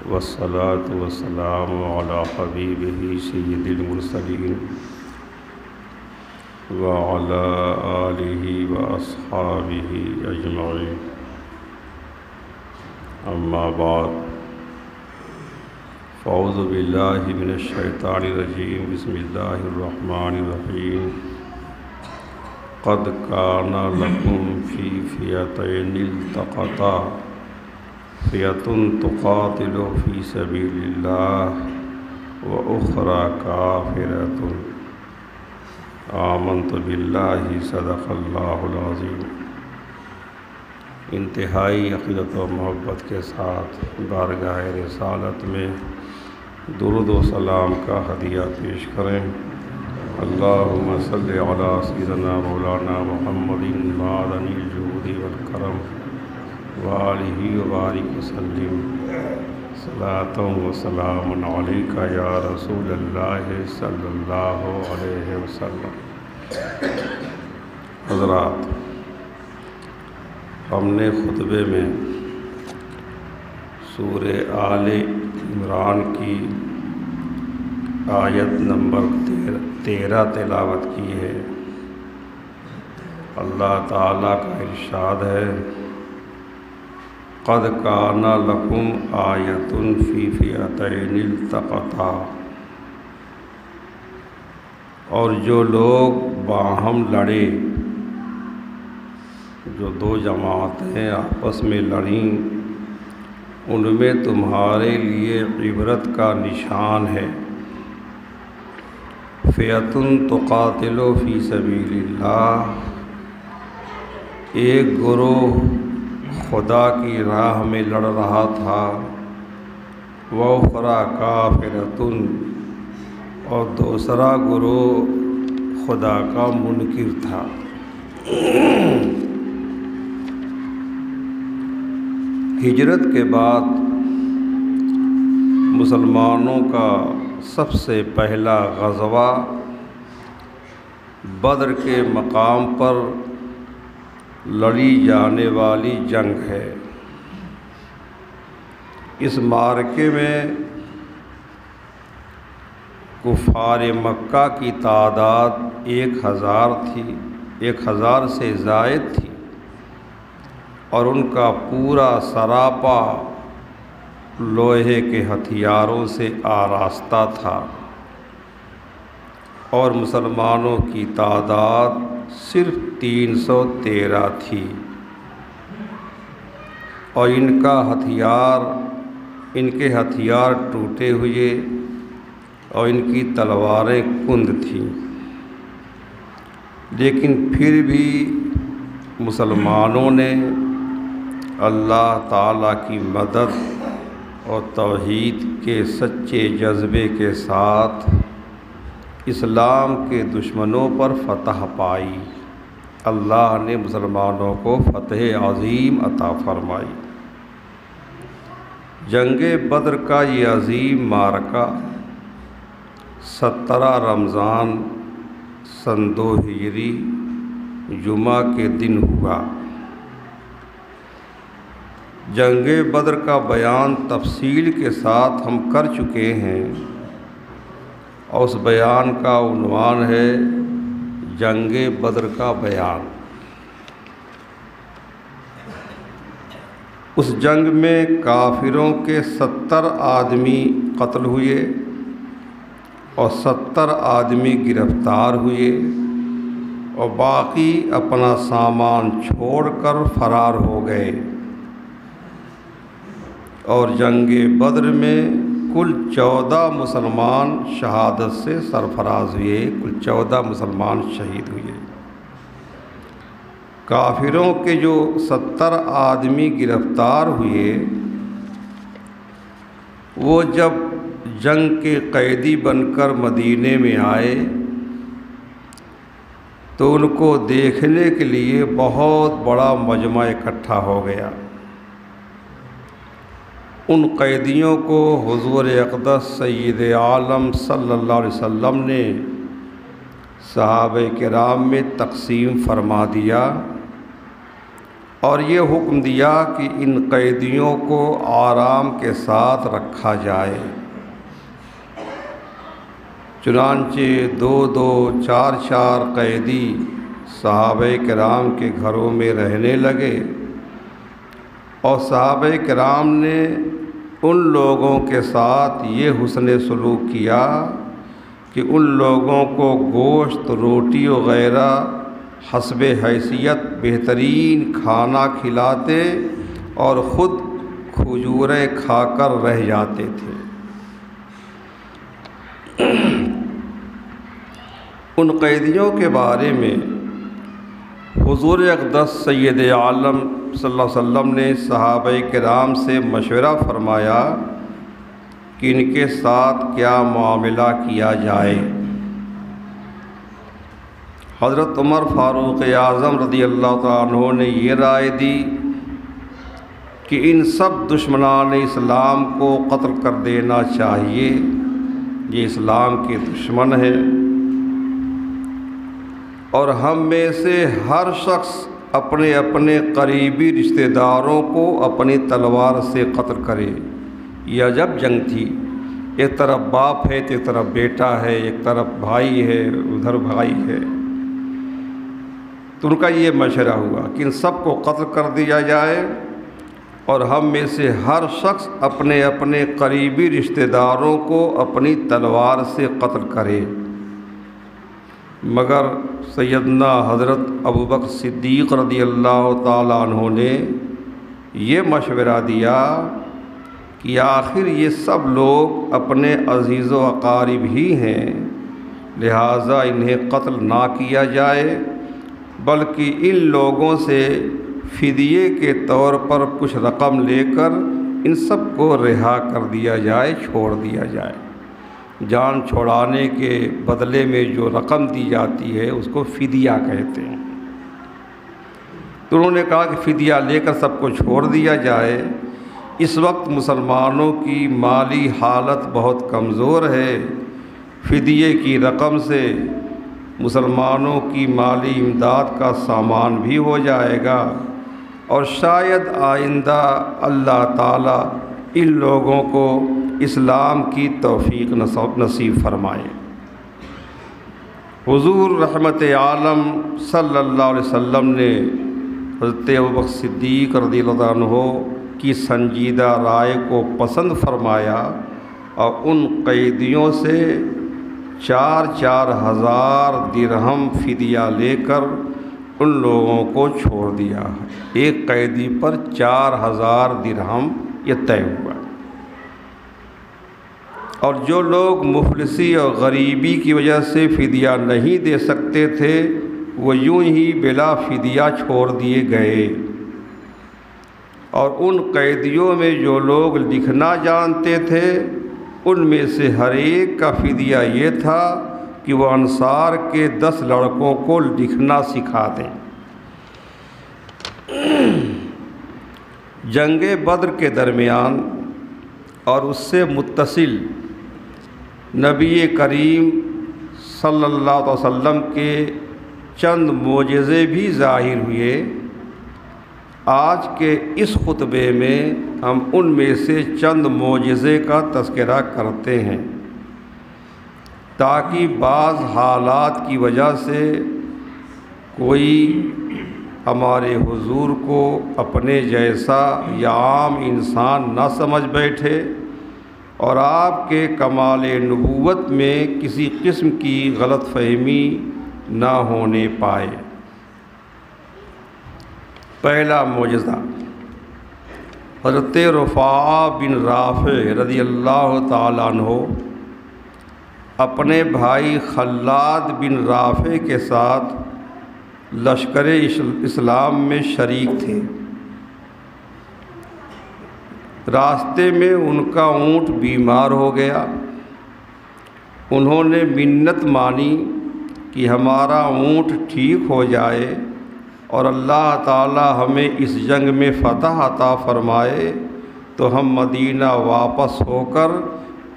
والصلاة والسلام على حبيبه سيد المرسلين وعلى آله وأصحابه أجمعين. أما بعد، فأعوذ بالله من الشيطان الرجيم. بسم الله الرحمن الرحيم. قد كان لكم في فئتين التقتا فئة تقاتل في سبيل الله وأخرى كافرة. آمنت بالله صدق اللہ العظیم. انتہائی عقیدت و محبت کے ساتھ بارگاہ رسالت میں درود و سلام کا ہدیہ پیش کریں. اللہم صلی علی سیدنا مولانا محمد معدن الجود والکرم وآلہ وبارک وسلم. صلاۃ و سلام علیک یا رسول اللہ صلی اللہ علیہ وسلم. حضرات، ہم نے خطبے میں سورہ آل عمران کی آیت نمبر 13 تلاوت کی ہے. اللہ تعالیٰ کا ارشاد ہے، قد کان لکم آیۃ فی فئتین التقتا. اور جو لوگ باہم لڑے، جو دو جماعتیں آپس میں لڑیں، ان میں تمہارے لیے عبرت کا نشان ہے. فئۃ تقاتل فی سبیل اللہ، ایک گروہ خدا کی راہ میں لڑ رہا تھا. وَأُخْرَىٰ كَافِرَةٌ، اور دوسرا گروہ خدا کا منکر تھا. ہجرت کے بعد مسلمانوں کا سب سے پہلا غزوہ بدر کے مقام پر لڑی جانے والی جنگ ہے. اس معرکے میں کفار مکہ کی تعداد 1000 تھی، 1000 سے زائد تھی، اور ان کا پورا سراپا لوہے کے ہتھیاروں سے آراستہ تھا، اور مسلمانوں کی تعداد صرف 313 تھی، اور ان کے ہتھیار ٹوٹے ہوئے اور ان کی تلواریں کند تھیں. لیکن پھر بھی مسلمانوں نے اللہ تعالیٰ کی مدد اور توحید کے سچے جذبے کے ساتھ اسلام کے دشمنوں پر فتح پائی. اللہ نے مسلمانوں کو فتح عظیم عطا فرمائی. جنگ بدر کا یہ عظیم معرکہ 17 رمضان سن 2 ہجری جمعہ کے دن ہوا. جنگ بدر کا بیان تفصیل کے ساتھ ہم کر چکے ہیں، اور اس بیان کا عنوان ہے جنگ بدر کا بیان. اس جنگ میں کافروں کے 70 آدمی قتل ہوئے اور 70 آدمی گرفتار ہوئے، اور باقی اپنا سامان چھوڑ کر فرار ہو گئے. اور جنگ بدر میں کل 14 مسلمان شہادت سے سرفراز ہوئے، کل 14 مسلمان شہید ہوئے. کافروں کے جو 70 آدمی گرفتار ہوئے، وہ جب جنگ کے قیدی بن کر مدینے میں آئے تو ان کو دیکھنے کے لیے بہت بڑا مجمع اکٹھا ہو گیا. ان قیدیوں کو حضور اقدس سید عالم صلی اللہ علیہ وسلم نے صحابہ کرام میں تقسیم فرما دیا، اور یہ حکم دیا کہ ان قیدیوں کو آرام کے ساتھ رکھا جائے۔ چنانچہ 2-2 4-4 قیدی صحابہ کرام کے گھروں میں رہنے لگے، اور صحابہ کرام نے ان لوگوں کے ساتھ یہ حسن سلوک کیا کہ ان لوگوں کو گوشت، روٹی وغیرہ حسب حیثیت بہترین کھانا کھلاتے اور خود کھجوریں کھا کر رہ جاتے تھے۔ ان قیدیوں کے بارے میں حضور اقدس سید عالم صلی اللہ علیہ وسلم نے صحابہ کرام سے مشورہ فرمایا کہ ان کے ساتھ کیا معاملہ کیا جائے۔ حضرت عمر فاروق اعظم رضی اللہ تعالیٰ عنہ نے یہ رائے دی کہ ان سب دشمنان اسلام کو قتل کر دینا چاہیے، یہ اسلام کے دشمن ہیں، اور ہم میں سے ہر شخص اپنے اپنے قریبی رشتہ داروں کو اپنی تلوار سے قتل کرے۔ یہ عجب جنگ تھی، ایک طرف باپ ہے تو ایک طرف بیٹا ہے، ایک طرف بھائی ہے ادھر بھائی ہے۔ تو ان کا یہ مشورہ ہوا کہ ان سب کو قتل کر دیا جائے اور ہم میں سے ہر شخص اپنے اپنے قریبی رشتہ داروں کو اپنی تلوار سے قتل کرے۔ مگر سیدنا حضرت ابوبکر صدیق رضی اللہ تعالیٰ عنہ نے یہ مشورہ دیا کہ آخر یہ سب لوگ اپنے عزیز و اقارب ہی ہیں، لہٰذا انہیں قتل نہ کیا جائے، بلکہ ان لوگوں سے فدیے کے طور پر کچھ رقم لے کر ان سب کو رہا کر دیا جائے، چھوڑ دیا جائے۔ جان چھوڑانے کے بدلے میں جو رقم دی جاتی ہے اس کو فدیہ کہتے ہیں۔ تو انہوں نے کہا کہ فدیہ لے کر سب کو چھوڑ دیا جائے۔ اس وقت مسلمانوں کی مالی حالت بہت کمزور ہے، فدیے کی رقم سے مسلمانوں کی مالی امداد کا سامان بھی ہو جائے گا، اور شاید آئندہ اللہ تعالیٰ ان لوگوں کو اسلام کی توفیق نصیب فرمائے۔ حضور رحمت عالم صلی اللہ علیہ وسلم نے حضرت ابوبکر صدیق رضی اللہ عنہ کی سنجیدہ رائے کو پسند فرمایا اور ان قیدیوں سے 4-4 ہزار درہم فدیہ لے کر ان لوگوں کو چھوڑ دیا۔ ایک قیدی پر 4000 درہم یہ طے ہوا، اور جو لوگ مفلسی اور غریبی کی وجہ سے فدیہ نہیں دے سکتے تھے وہ یوں ہی بلا فدیہ چھوڑ دیے گئے۔ اور ان قیدیوں میں جو لوگ لکھنا جانتے تھے ان میں سے ہر ایک کا فدیہ یہ تھا کہ وہ انصار کے 10 لڑکوں کو لکھنا سکھا دیں۔ جنگ بدر کے درمیان اور اس سے متصل نبی کریم صلی اللہ علیہ وسلم کے چند معجزے بھی ظاہر ہوئے۔ آج کے اس خطبے میں ہم ان میں سے چند معجزے کا تذکرہ کرتے ہیں، تاکہ بعض حالات کی وجہ سے کوئی ہمارے حضور کو اپنے جیسا یا عام انسان نہ سمجھ بیٹھے اور آپ کے کمال نبوت میں کسی قسم کی غلط فہمی نہ ہونے پائے۔ پہلا معجزہ، حضرت رفاعہ بن رافع رضی اللہ تعالیٰ عنہ اپنے بھائی خلاد بن رافع کے ساتھ لشکر اسلام میں شریک تھے۔ راستے میں ان کا اونٹ بیمار ہو گیا۔ انہوں نے منت مانی کہ ہمارا اونٹ ٹھیک ہو جائے اور اللہ تعالی ہمیں اس جنگ میں فتح عطا فرمائے تو ہم مدینہ واپس ہو کر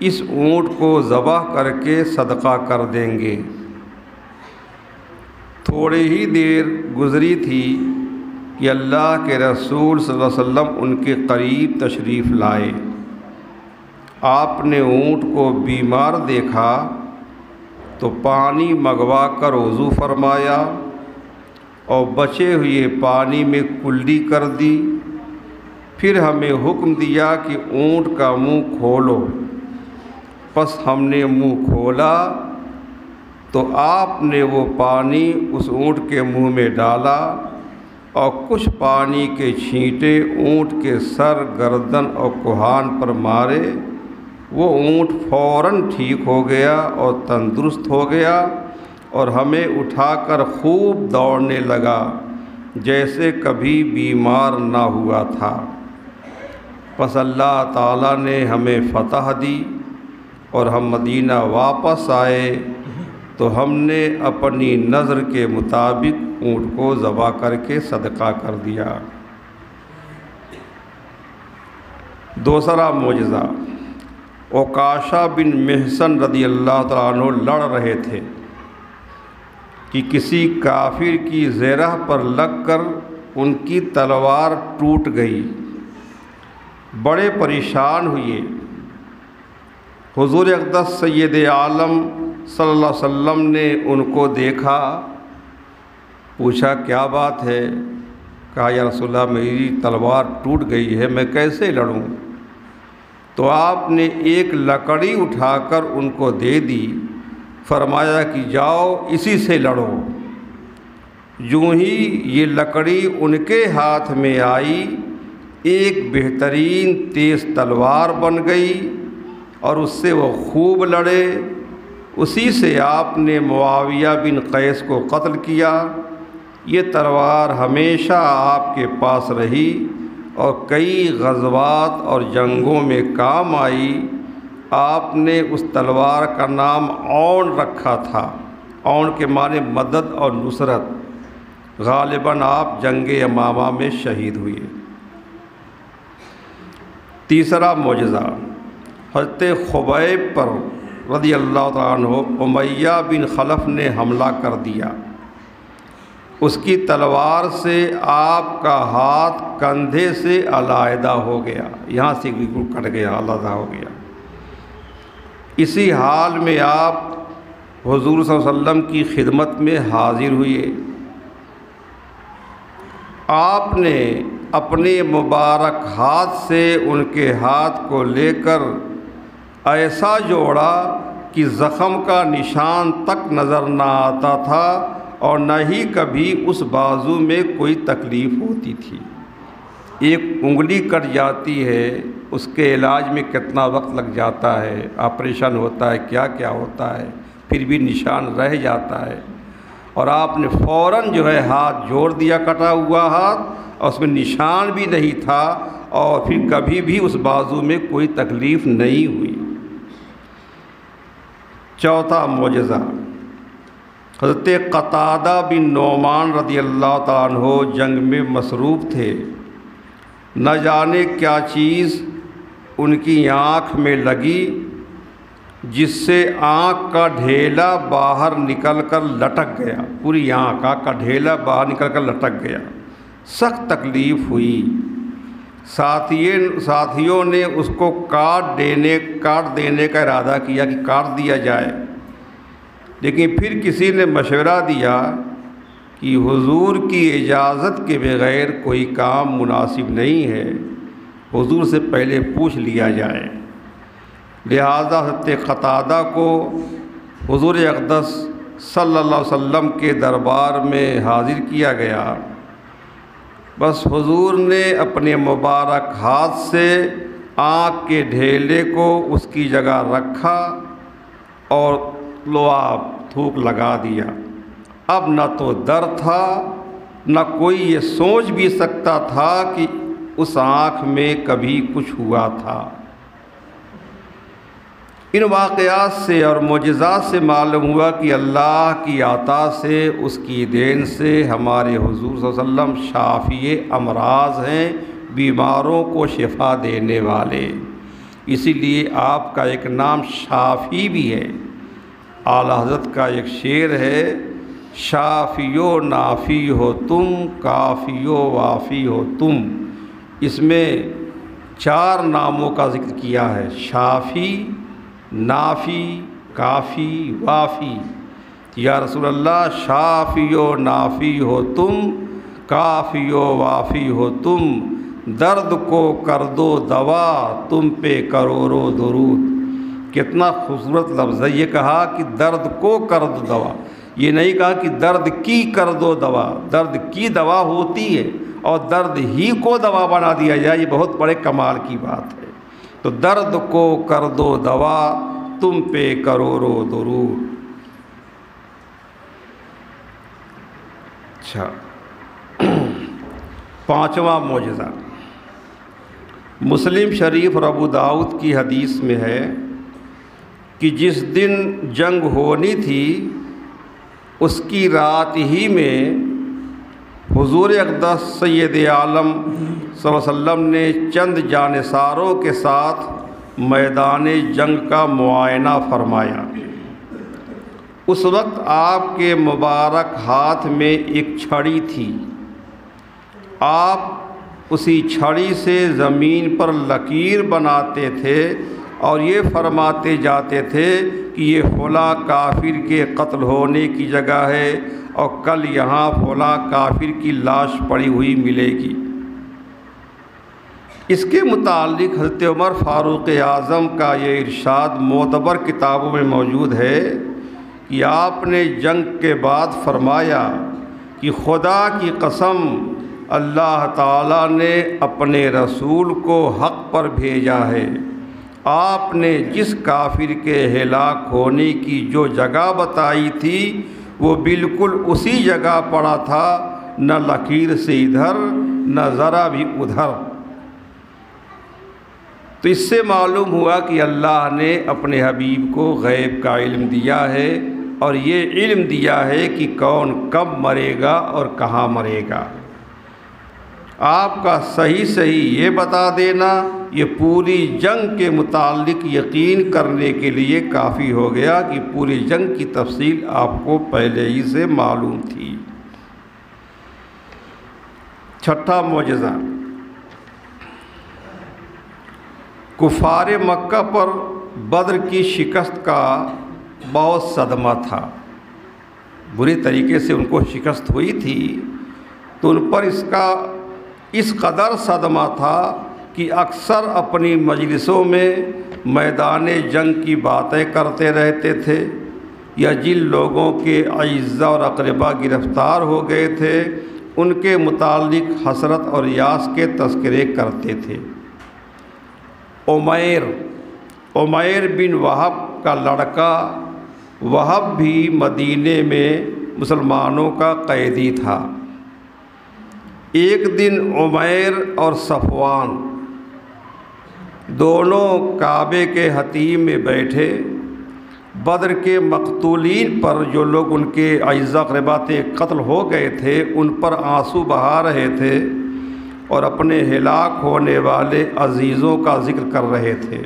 اس اونٹ کو ذبح کر کے صدقہ کر دیں گے۔ تھوڑی ہی دیر گزری تھی کہ اللہ کے رسول صلی اللہ علیہ وسلم ان کے قریب تشریف لائے۔ آپ نے اونٹ کو بیمار دیکھا تو پانی منگوا کر وضو فرمایا اور بچے ہوئے پانی میں کلی کر دی۔ پھر ہمیں حکم دیا کہ اونٹ کا منہ کھولو۔ پس ہم نے منہ کھولا تو آپ نے وہ پانی اس اونٹ کے منہ میں ڈالا اور کچھ پانی کے چھینٹے اونٹ کے سر، گردن اور کوہان پر مارے۔ وہ اونٹ فوراً ٹھیک ہو گیا اور تندرست ہو گیا اور ہمیں اٹھا کر خوب دوڑنے لگا جیسے کبھی بیمار نہ ہوا تھا۔ پس اللہ تعالیٰ نے ہمیں فتح دی اور ہم مدینہ واپس آئے تو ہم نے اپنی نظر کے مطابق اونٹ کو ذبح کر کے صدقہ کر دیا۔ دوسرا معجزہ، عکاشہ بن محصن رضی اللہ تعالیٰ عنہ لڑ رہے تھے کہ کسی کافر کی زرہ پر لگ کر ان کی تلوار ٹوٹ گئی۔ بڑے پریشان ہوئے۔ حضور اقدس سید عالم صلی اللہ علیہ وسلم نے ان کو دیکھا، پوچھا کیا بات ہے؟ کہا یا رسول اللہ میری تلوار ٹوٹ گئی ہے، میں کیسے لڑوں؟ تو آپ نے ایک لکڑی اٹھا کر ان کو دے دی، فرمایا کہ جاؤ اسی سے لڑو۔ یوں ہی یہ لکڑی ان کے ہاتھ میں آئی، ایک بہترین تیز تلوار بن گئی اور اس سے وہ خوب لڑے۔ اسی سے آپ نے معاویہ بن قیس کو قتل کیا۔ یہ تلوار ہمیشہ آپ کے پاس رہی اور کئی غزوات اور جنگوں میں کام آئی۔ آپ نے اس تلوار کا نام عون رکھا تھا۔ عون کے معنی مدد اور نصرت۔ غالباً آپ جنگ یمامہ میں شہید ہوئے۔ تیسرا معجزہ، حضرت خبیب پر رضی اللہ تعالیٰ عنہ امیہ بن خلف نے حملہ کر دیا۔ اس کی تلوار سے آپ کا ہاتھ کندھے سے علیحدہ ہو گیا، یہاں سے بالکل کٹ گیا، علیحدہ ہو گیا۔ اسی حال میں آپ حضور صلی اللہ علیہ وسلم کی خدمت میں حاضر ہوئے۔ آپ نے اپنے مبارک ہاتھ سے ان کے ہاتھ کو لے کر ایسا جوڑا کہ زخم کا نشان تک نظر نہ آتا تھا اور نہ ہی کبھی اس بازو میں کوئی تکلیف ہوتی تھی۔ ایک انگلی کٹ جاتی ہے، اس کے علاج میں کتنا وقت لگ جاتا ہے، آپریشن ہوتا ہے، کیا کیا ہوتا ہے، پھر بھی نشان رہ جاتا ہے۔ اور آپ نے فوراً ہاتھ جوڑ دیا، کٹا ہوا ہاتھ، اور اس میں نشان بھی نہیں تھا اور پھر کبھی بھی اس بازو میں کوئی تکلیف نہیں ہوئی۔ چوتھا معجزہ، حضرت قتادہ بن نعمان رضی اللہ تعالیٰ عنہ جنگ میں مصروف تھے۔ نہ جانے کیا چیز ان کی آنکھ میں لگی جس سے آنکھ کا ڈھیلا باہر نکل کر لٹک گیا، پوری آنکھ کا ڈھیلا باہر نکل کر لٹک گیا۔ سخت تکلیف ہوئی۔ ساتھیوں نے اس کو کاٹ دینے کا ارادہ کیا کہ کاٹ دیا جائے، لیکن پھر کسی نے مشورہ دیا کہ حضور کی اجازت کے بغیر کوئی کام مناسب نہیں ہے، حضور سے پہلے پوچھ لیا جائے۔ لہذا حضرت قتادہ کو حضور اقدس صلی اللہ علیہ وسلم کے دربار میں حاضر کیا گیا۔ بس حضور نے اپنے مبارک ہاتھ سے آنکھ کے ڈھیلے کو اس کی جگہ رکھا اور لعاب تھوک لگا دیا۔ اب نہ تو درد تھا، نہ کوئی یہ سوچ بھی سکتا تھا کہ اس آنکھ میں کبھی کچھ ہوا تھا۔ ان واقعات سے اور معجزات سے معلوم ہوا کہ اللہ کی عطا سے، اس کی دین سے ہمارے حضور صلی اللہ علیہ وسلم شافی امراض ہیں، بیماروں کو شفا دینے والے۔ اسی لیے آپ کا ایک نام شافی بھی ہے۔ اعلیٰ حضرت کا ایک شعر ہے شافی و نافی ہو تم، کافی و وافی ہو تم۔ اس میں 4 ناموں کا ذکر کیا ہے، شافی، نافی، کافی، وافی۔ یا رسول اللہ شافی و نافی ہو تم، کافی و وافی ہو تم، درد کو کر دو دوا، تم پہ کروڑوں درود۔ کتنا خوبصورت لفظ ہے، یہ کہا کہ درد کو کر دو دوا، یہ نہیں کہا کہ درد کی کر دو دوا۔ درد کی دوا ہوتی ہے اور درد ہی کو دوا بنا دیا جائے، یہ بہت بڑے کمال کی بات ہے۔ تو درد کو کر دو دوا، تم پہ کروڑوں درود۔ اچھا، 5واں معجزہ مسلم شریف اور ابو داؤد کی حدیث میں ہے کہ جس دن جنگ ہونی تھی اس کی رات ہی میں حضور اقدس سید عالم صلی اللہ علیہ وسلم نے چند جانثاروں کے ساتھ میدان جنگ کا معائنہ فرمایا۔ اس وقت آپ کے مبارک ہاتھ میں ایک چھڑی تھی، آپ اسی چھڑی سے زمین پر لکیر بناتے تھے اور یہ فرماتے جاتے تھے کہ یہ فلاں کافر کے قتل ہونے کی جگہ ہے اور کل یہاں فلاں کافر کی لاش پڑی ہوئی ملے گی۔ اس کے متعلق حضرت عمر فاروق اعظم کا یہ ارشاد معتبر کتابوں میں موجود ہے کہ آپ نے جنگ کے بعد فرمایا کہ خدا کی قسم اللہ تعالیٰ نے اپنے رسول کو حق پر بھیجا ہے، آپ نے جس کافر کے ہلاک ہونے کی جو جگہ بتائی تھی وہ بالکل اسی جگہ پڑا تھا، نہ لکیر سے ادھر نہ ذرا بھی ادھر۔ تو اس سے معلوم ہوا کہ اللہ نے اپنے حبیب کو غیب کا علم دیا ہے، اور یہ علم دیا ہے کہ کون کب مرے گا اور کہاں مرے گا۔ آپ کا صحیح یہ بتا دینا یہ پوری جنگ کے متعلق یقین کرنے کے لیے کافی ہو گیا کہ پوری جنگ کی تفصیل آپ کو پہلے ہی سے معلوم تھی۔ 6واں معجزہ کفار مکہ پر بدر کی شکست کا بہت صدمہ تھا، بری طریقے سے ان کو شکست ہوئی تھی، تو ان پر اس قدر صدمہ تھا کہ اکثر اپنی مجلسوں میں میدان جنگ کی باتیں کرتے رہتے تھے، یا جن لوگوں کے اعزاء اور اقربا گرفتار ہو گئے تھے ان کے متعلق حسرت اور یاس کے تذکرے کرتے تھے۔ عمیر بن وہب کا لڑکا وہب بھی مدینے میں مسلمانوں کا قیدی تھا۔ ایک دن عمیر اور صفوان دونوں کعبے کے حتیم میں بیٹھے بدر کے مقتولین پر، جو لوگ ان کے اعزاء اقربا قتل ہو گئے تھے، ان پر آنسو بہا رہے تھے اور اپنے ہلاک ہونے والے عزیزوں کا ذکر کر رہے تھے۔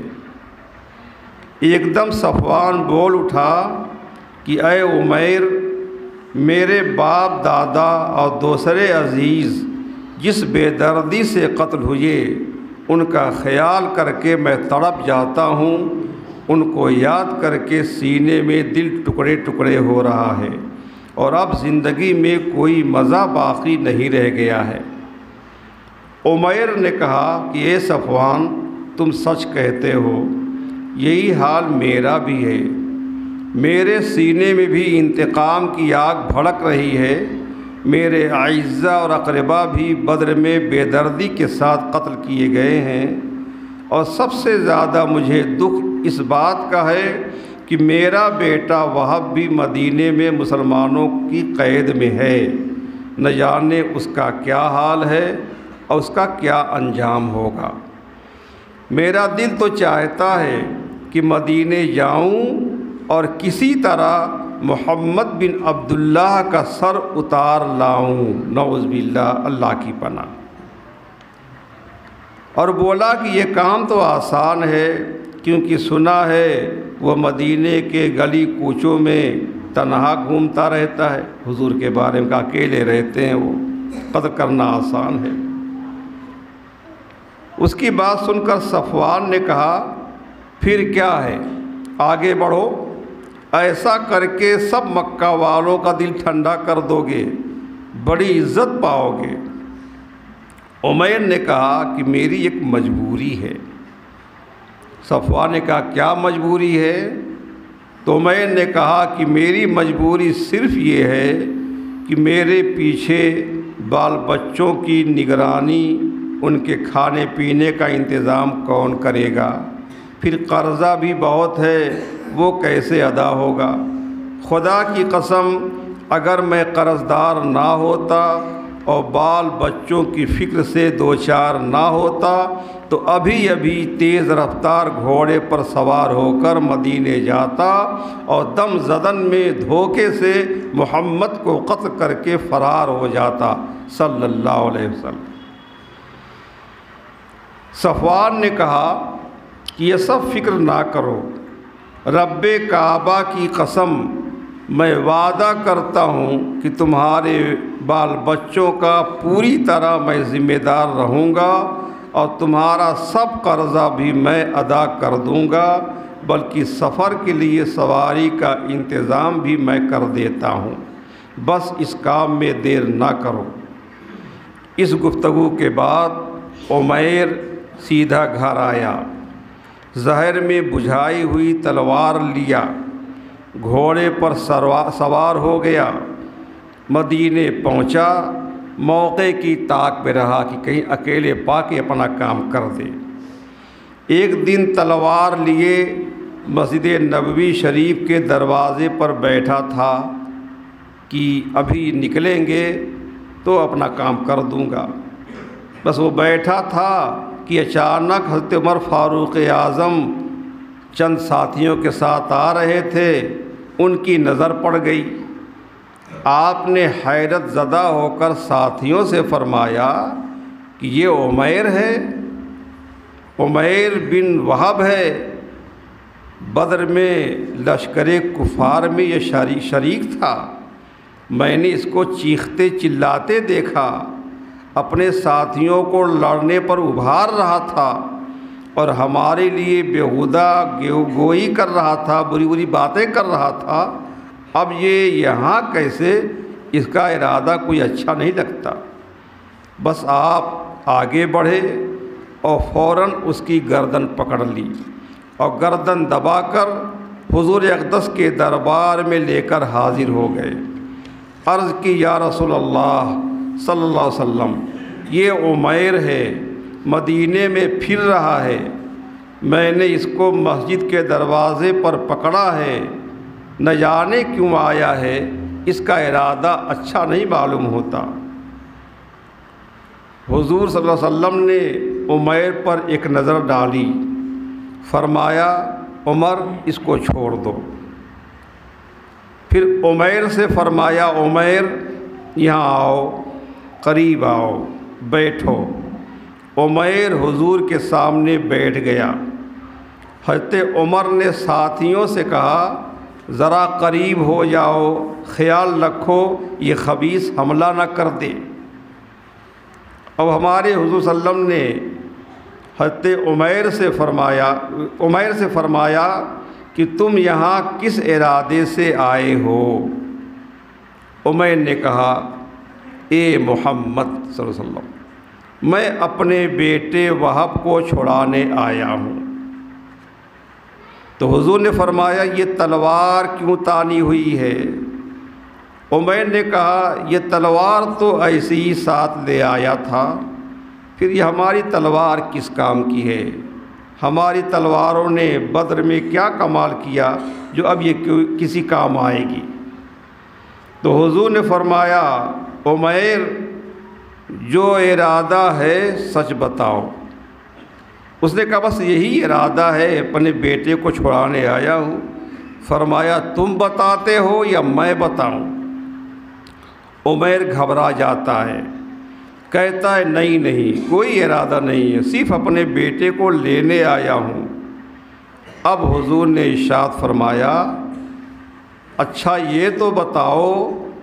ایک دم صفوان بول اٹھا کہ اے عمیر، میرے باپ دادا اور دوسرے عزیز جس بے دردی سے قتل ہوئے ان کا خیال کر کے میں تڑپ جاتا ہوں، ان کو یاد کر کے سینے میں دل ٹکڑے ٹکڑے ہو رہا ہے، اور اب زندگی میں کوئی مزہ باقی نہیں رہ گیا ہے۔ عمیر نے کہا کہ اے صفوان، تم سچ کہتے ہو، یہی حال میرا بھی ہے، میرے سینے میں بھی انتقام کی آگ بھڑک رہی ہے، میرے اعزاء اور اقربا بھی بدر میں بے دردی کے ساتھ قتل کیے گئے ہیں، اور سب سے زیادہ مجھے دکھ اس بات کا ہے کہ میرا بیٹا وہب بھی مدینے میں مسلمانوں کی قید میں ہے، نہ جانے اس کا کیا حال ہے اور اس کا کیا انجام ہوگا۔ میرا دل تو چاہتا ہے کہ مدینے جاؤں اور کسی طرح محمد بن عبداللہ کا سر اتار لاؤں، نعوذ باللہ، اللہ کی پناہ۔ اور بولا کہ یہ کام تو آسان ہے، کیونکہ سنا ہے وہ مدینے کے گلی کوچوں میں تنہا گھومتا رہتا ہے، حضور کے بارے میں اکیلے رہتے ہیں، وہ قدر کرنا آسان ہے۔ اس کی بات سن کر صفوان نے کہا پھر کیا ہے، آگے بڑھو، ایسا کر کے سب مکہ والوں کا دل ٹھنڈا کر دو گے، بڑی عزت پاؤ گے۔ عمیر نے کہا کہ میری ایک مجبوری ہے۔ صفوان نے کہا کیا مجبوری ہے؟ تو عمیر نے کہا کہ میری مجبوری صرف یہ ہے کہ میرے پیچھے بال بچوں کی نگرانی، ان کے کھانے پینے کا انتظام کون کرے گا؟ پھر قرضہ بھی بہت ہے، وہ کیسے ادا ہوگا؟ خدا کی قسم اگر میں قرض دار نہ ہوتا اور بال بچوں کی فکر سے دوچار نہ ہوتا تو ابھی تیز رفتار گھوڑے پر سوار ہو کر مدینے جاتا اور دم زدن میں دھوکے سے محمد کو قتل کر کے فرار ہو جاتا صلی اللہ علیہ وسلم۔ صفوان نے کہا کہ یہ سب فکر نہ کرو، رب کعبہ کی قسم میں وعدہ کرتا ہوں کہ تمہارے بال بچوں کا پوری طرح میں ذمہ دار رہوں گا اور تمہارا سب قرضہ بھی میں ادا کر دوں گا، بلکہ سفر کے لیے سواری کا انتظام بھی میں کر دیتا ہوں، بس اس کام میں دیر نہ کرو۔ اس گفتگو کے بعد عمیر سیدھا گھر آیا، زہر میں بجھائی ہوئی تلوار لیا، گھوڑے پر سوار ہو گیا، مدینے پہنچا، موقع کی طاق پہ رہا کہ کہیں اکیلے پا کے اپنا کام کر دے۔ ایک دن تلوار لیے مسجد نبوی شریف کے دروازے پر بیٹھا تھا کہ ابھی نکلیں گے تو اپنا کام کر دوں گا، بس وہ بیٹھا تھا کہ اچانک حضرت عمر فاروق اعظم چند ساتھیوں کے ساتھ آ رہے تھے، ان کی نظر پڑ گئی۔ آپ نے حیرت زدہ ہو کر ساتھیوں سے فرمایا کہ یہ عمیر ہے، عمیر بن وہب ہے، بدر میں لشکر کفار میں یہ شریک تھا، میں نے اس کو چیختے چلاتے دیکھا، اپنے ساتھیوں کو لڑنے پر ابھار رہا تھا اور ہمارے لیے بیہودہ گوئی کر رہا تھا، بری بری باتیں کر رہا تھا، اب یہ یہاں کیسے؟ اس کا ارادہ کوئی اچھا نہیں لگتا۔ بس آپ آگے بڑھے اور فوراً اس کی گردن پکڑ لی اور گردن دبا کر حضور اقدس کے دربار میں لے کر حاضر ہو گئے۔ عرض کی یا رسول اللہ صلی اللہ علیہ وسلم، یہ عمیر ہے، مدینے میں پھر رہا ہے، میں نے اس کو مسجد کے دروازے پر پکڑا ہے، نہ جانے کیوں آیا ہے، اس کا ارادہ اچھا نہیں معلوم ہوتا۔ حضور صلی اللہ علیہ وسلم نے عمیر پر ایک نظر ڈالی، فرمایا عمر اس کو چھوڑ دو۔ پھر عمیر سے فرمایا عمیر یہاں آؤ، قریب آؤ، بیٹھو۔ عمیر حضور کے سامنے بیٹھ گیا۔ حضرت عمر نے ساتھیوں سے کہا ذرا قریب ہو جاؤ، خیال رکھو یہ خبیث حملہ نہ کر دے۔ اب ہمارے حضور صلی اللہ علیہ وسلم نے حضرت عمیر سے فرمایا کہ تم یہاں کس ارادے سے آئے ہو؟ عمیر نے کہا اے محمد صلی اللہ علیہ وسلم، میں اپنے بیٹے وہب کو چھڑانے آیا ہوں۔ تو حضور نے فرمایا یہ تلوار کیوں تانی ہوئی ہے؟ عمیر نے کہا یہ تلوار تو ایسے ہی ساتھ لے آیا تھا، پھر یہ ہماری تلوار کس کام کی ہے؟ ہماری تلواروں نے بدر میں کیا کمال کیا جو اب یہ کسی کام آئے گی؟ تو حضور نے فرمایا عمیر جو ارادہ ہے سچ بتاؤ۔ اس نے کہا بس یہی ارادہ ہے، اپنے بیٹے کو چھڑانے آیا ہوں۔ فرمایا تم بتاتے ہو یا میں بتاؤں؟ عمیر گھبرا جاتا ہے، کہتا ہے نہیں کوئی ارادہ نہیں ہے، صرف اپنے بیٹے کو لینے آیا ہوں۔ اب حضور نے ارشاد فرمایا اچھا یہ تو بتاؤ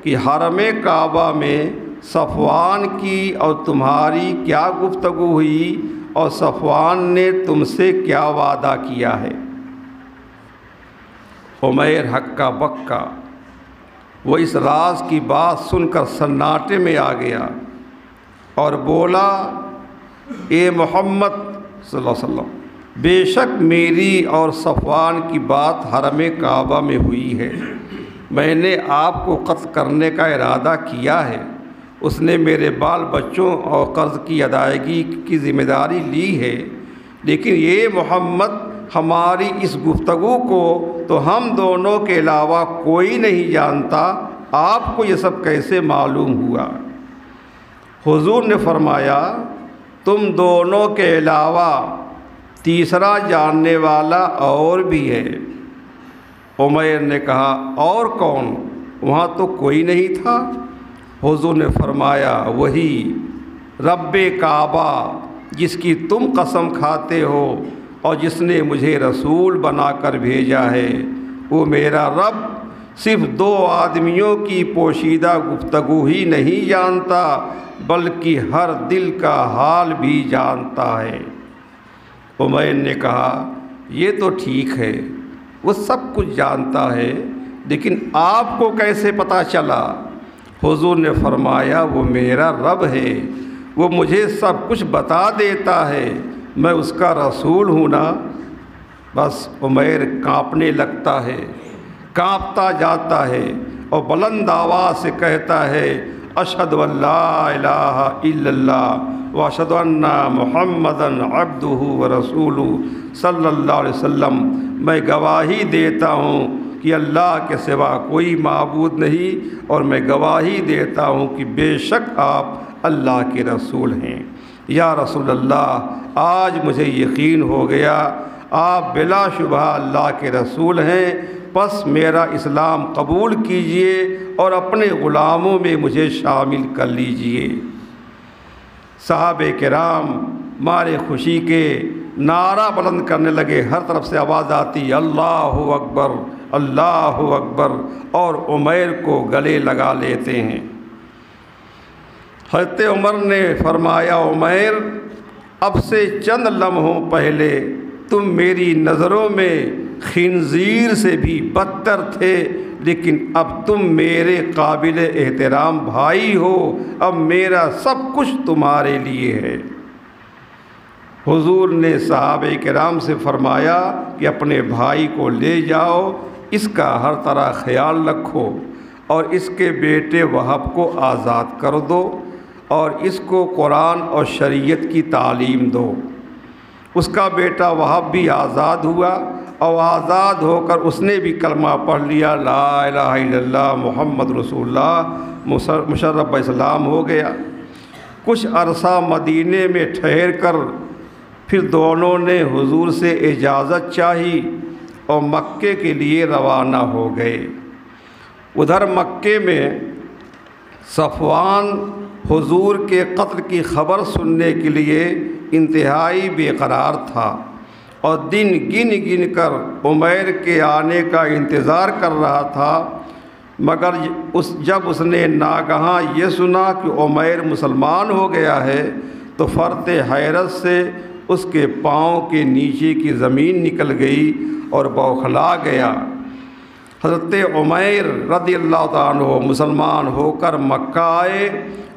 کہ حرم کعبہ میں صفوان کی اور تمہاری کیا گفتگو ہوئی اور صفوان نے تم سے کیا وعدہ کیا ہے؟ عمیر ہکا بکا، وہ اس راز کی بات سن کر سناٹے میں آ گیا اور بولا، اے محمد صلی اللہ علیہ وسلم، بے شک میری اور صفوان کی بات حرم کعبہ میں ہوئی ہے۔ میں نے آپ کو قتل کرنے کا ارادہ کیا ہے۔ اس نے میرے بال بچوں اور قرض کی ادائیگی کی ذمہ داری لی ہے، لیکن یہ محمد ہماری اس گفتگو کو تو ہم دونوں کے علاوہ کوئی نہیں جانتا، آپ کو یہ سب کیسے معلوم ہوا؟ حضور نے فرمایا، تم دونوں کے علاوہ تیسرا جاننے والا اور بھی ہے۔ عمیر نے کہا، اور کون؟ وہاں تو کوئی نہیں تھا۔ حضور نے فرمایا، وہی رب کعبہ جس کی تم قسم کھاتے ہو اور جس نے مجھے رسول بنا کر بھیجا ہے، وہ میرا رب صرف دو آدمیوں کی پوشیدہ گفتگو ہی نہیں جانتا بلکہ ہر دل کا حال بھی جانتا ہے۔ عمیر نے کہا، یہ تو ٹھیک ہے، وہ سب کچھ جانتا ہے، لیکن آپ کو کیسے پتہ چلا؟ حضور نے فرمایا، وہ میرا رب ہے، وہ مجھے سب کچھ بتا دیتا ہے، میں اس کا رسول ہوں نا۔ بس عمیر کانپنے لگتا ہے، کانپتا جاتا ہے اور بلند آواز سے کہتا ہے، اشہد ان لا الہ الا اللہ واشہد ان محمدا عبدہ ورسولہ صلی اللہ علیہ وسلم، میں گواہی دیتا ہوں کہ اللہ کے سوا کوئی معبود نہیں، اور میں گواہی دیتا ہوں کہ بے شک آپ اللہ کے رسول ہیں۔ یا رسول اللہ، آج مجھے یقین ہو گیا آپ بلا شبہ اللہ کے رسول ہیں، پس میرا اسلام قبول کیجئے اور اپنے غلاموں میں مجھے شامل کر لیجئے۔ صحابہ کرام مارے خوشی کے نعرہ بلند کرنے لگے، ہر طرف سے آواز آتی، اللہ اکبر اللہ اکبر، اور عمیر کو گلے لگا لیتے ہیں۔ حضرت عمر نے فرمایا، عمیر، اب سے چند لمحوں پہلے تم میری نظروں میں خنزیر سے بھی بدتر تھے، لیکن اب تم میرے قابل احترام بھائی ہو، اب میرا سب کچھ تمہارے لیے ہے۔ حضور نے صحابہ کرام سے فرمایا کہ اپنے بھائی کو لے جاؤ، اس کا ہر طرح خیال رکھو اور اس کے بیٹے وہب کو آزاد کر دو اور اس کو قرآن اور شریعت کی تعلیم دو۔ اس کا بیٹا وہب بھی آزاد ہوا اور آزاد ہو کر اس نے بھی کلمہ پڑھ لیا، لا الہ الا اللہ محمد رسول اللہ، مشرف اسلام ہو گیا۔ کچھ عرصہ مدینے میں ٹھہر کر پھر دونوں نے حضور سے اجازت چاہی اور مکے کے لیے روانہ ہو گئے۔ ادھر مکے میں صفوان حضور کے قتل کی خبر سننے کے لیے انتہائی بے قرار تھا اور دن گن گن کر عمیر کے آنے کا انتظار کر رہا تھا، مگر جب اس نے ناگہاں یہ سنا کہ عمیر مسلمان ہو گیا ہے تو فرط حیرت سے اس کے پاؤں کے نیچے کی زمین نکل گئی اور بوکھلا گیا۔ حضرت عمیر رضی اللہ تعالیٰ عنہ مسلمان ہو کر مکہ آئے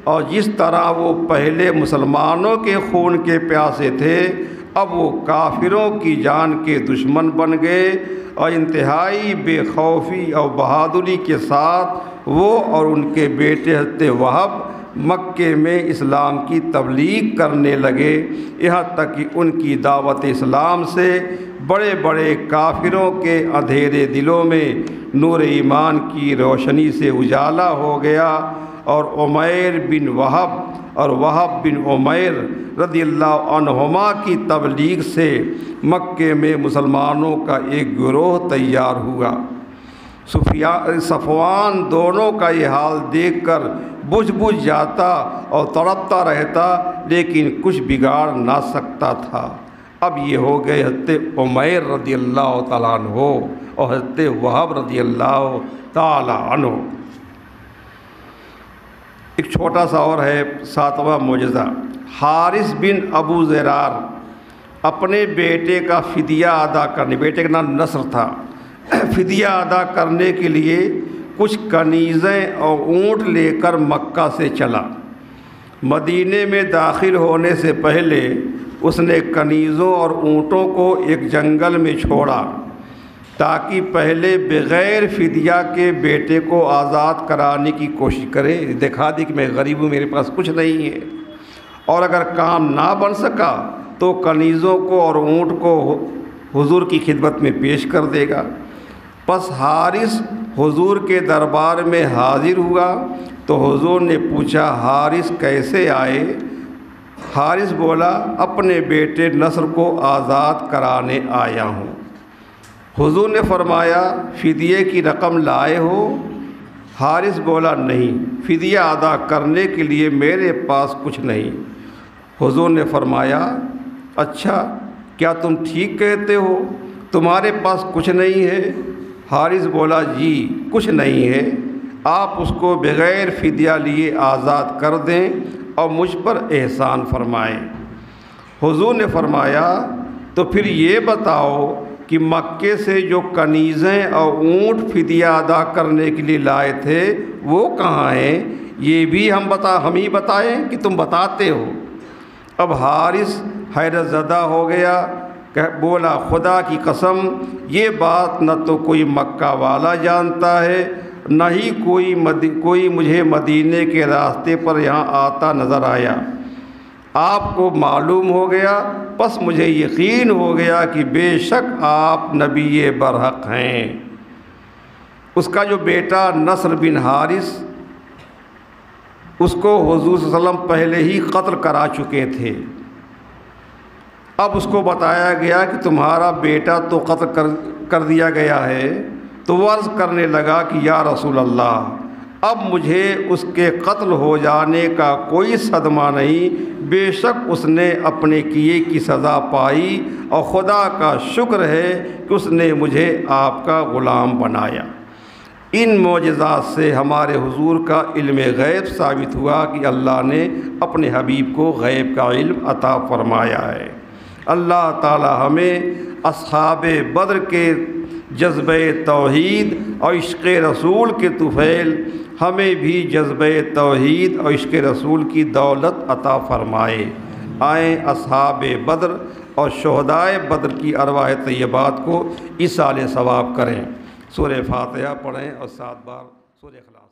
اور جس طرح وہ پہلے مسلمانوں کے خون کے پیاسے تھے، اب وہ کافروں کی جان کے دشمن بن گئے اور انتہائی بے خوفی اور بہادری کے ساتھ وہ اور ان کے بیٹے حضرت وہب مکے میں اسلام کی تبلیغ کرنے لگے، یہاں تک کہ ان کی دعوت اسلام سے بڑے بڑے کافروں کے اندھیرے دلوں میں نور ایمان کی روشنی سے اجالا ہو گیا، اور عمیر بن وہب اور وہب بن عمیر رضی اللہ عنہما کی تبلیغ سے مکے میں مسلمانوں کا ایک گروہ تیار ہوا۔ صفوان دونوں کا یہ حال دیکھ کر بجھ جاتا اور تڑپتا رہتا، لیکن کچھ بگاڑ نہ سکتا تھا۔ اب یہ ہو گئے حضرت عمیر رضی اللہ تعالیٰ عنہ اور حضرت وہب رضی اللہ تعالی عنہ۔ ایک چھوٹا سا اور ہے 7واں معجزہ، حارث بن ابو زرار اپنے بیٹے کا فدیہ ادا کرنے، بیٹے کا نام نصر تھا، فدیہ ادا کرنے کے لیے کچھ کنیزیں اور اونٹ لے کر مکہ سے چلا۔ مدینے میں داخل ہونے سے پہلے اس نے کنیزوں اور اونٹوں کو ایک جنگل میں چھوڑا تاکہ پہلے بغیر فدیہ کے بیٹے کو آزاد کرانے کی کوشش کرے، دکھا دی کہ میں غریب ہوں، میرے پاس کچھ نہیں ہے، اور اگر کام نہ بن سکا تو کنیزوں کو اور اونٹ کو حضور کی خدمت میں پیش کر دے گا۔ پس حارث حضور کے دربار میں حاضر ہوا تو حضور نے پوچھا، حارث کیسے آئے؟ حارث بولا، اپنے بیٹے نصر کو آزاد کرانے آیا ہوں۔ حضور نے فرمایا، فدیے کی رقم لائے ہو؟ حارث بولا، نہیں، فدیہ ادا کرنے کے لیے میرے پاس کچھ نہیں۔ حضور نے فرمایا، اچھا، کیا تم ٹھیک کہتے ہو، تمہارے پاس کچھ نہیں ہے؟ حارث بولا، جی کچھ نہیں ہے، آپ اس کو بغیر فدیہ لیے آزاد کر دیں اور مجھ پر احسان فرمائیں۔ حضور نے فرمایا، تو پھر یہ بتاؤ کہ مکے سے جو کنیزیں اور اونٹ فدیہ ادا کرنے کے لیے لائے تھے وہ کہاں ہیں؟ یہ بھی ہم ہی بتائیں کہ تم بتاتے ہو؟ اب حارث حیرت زدہ ہو گیا، بولا، خدا کی قسم، یہ بات نہ تو کوئی مکہ والا جانتا ہے، نہ ہی کوئی مجھے مدینے کے راستے پر یہاں آتا نظر آیا۔ آپ کو معلوم ہو گیا، پس مجھے یقین ہو گیا کہ بے شک آپ نبی برحق ہیں۔ اس کا جو بیٹا نصر بن حارث، اس کو حضور صلی اللہ علیہ وسلم پہلے ہی قتل کرا چکے تھے۔ اب اس کو بتایا گیا کہ تمہارا بیٹا تو قتل کر دیا گیا ہے، تو وہ عرض کرنے لگا کہ یا رسول اللہ، اب مجھے اس کے قتل ہو جانے کا کوئی صدمہ نہیں، بے شک اس نے اپنے کیے کی سزا پائی، اور خدا کا شکر ہے کہ اس نے مجھے آپ کا غلام بنایا۔ ان معجزات سے ہمارے حضور کا علم غیب ثابت ہوا کہ اللہ نے اپنے حبیب کو غیب کا علم عطا فرمایا ہے۔ اللہ تعالی ہمیں اصحاب بدر کے جذبہ توحید اور عشق رسول کے طفیل، ہمیں بھی جذبہ توحید اور عشق رسول کی دولت عطا فرمائے۔ آئیں اصحاب بدر اور شہدائے بدر کی ارواح طیبات کو ایصال ثواب کریں۔ سورہ فاتحہ پڑھیں اور 7 بار سورہ اخلاص۔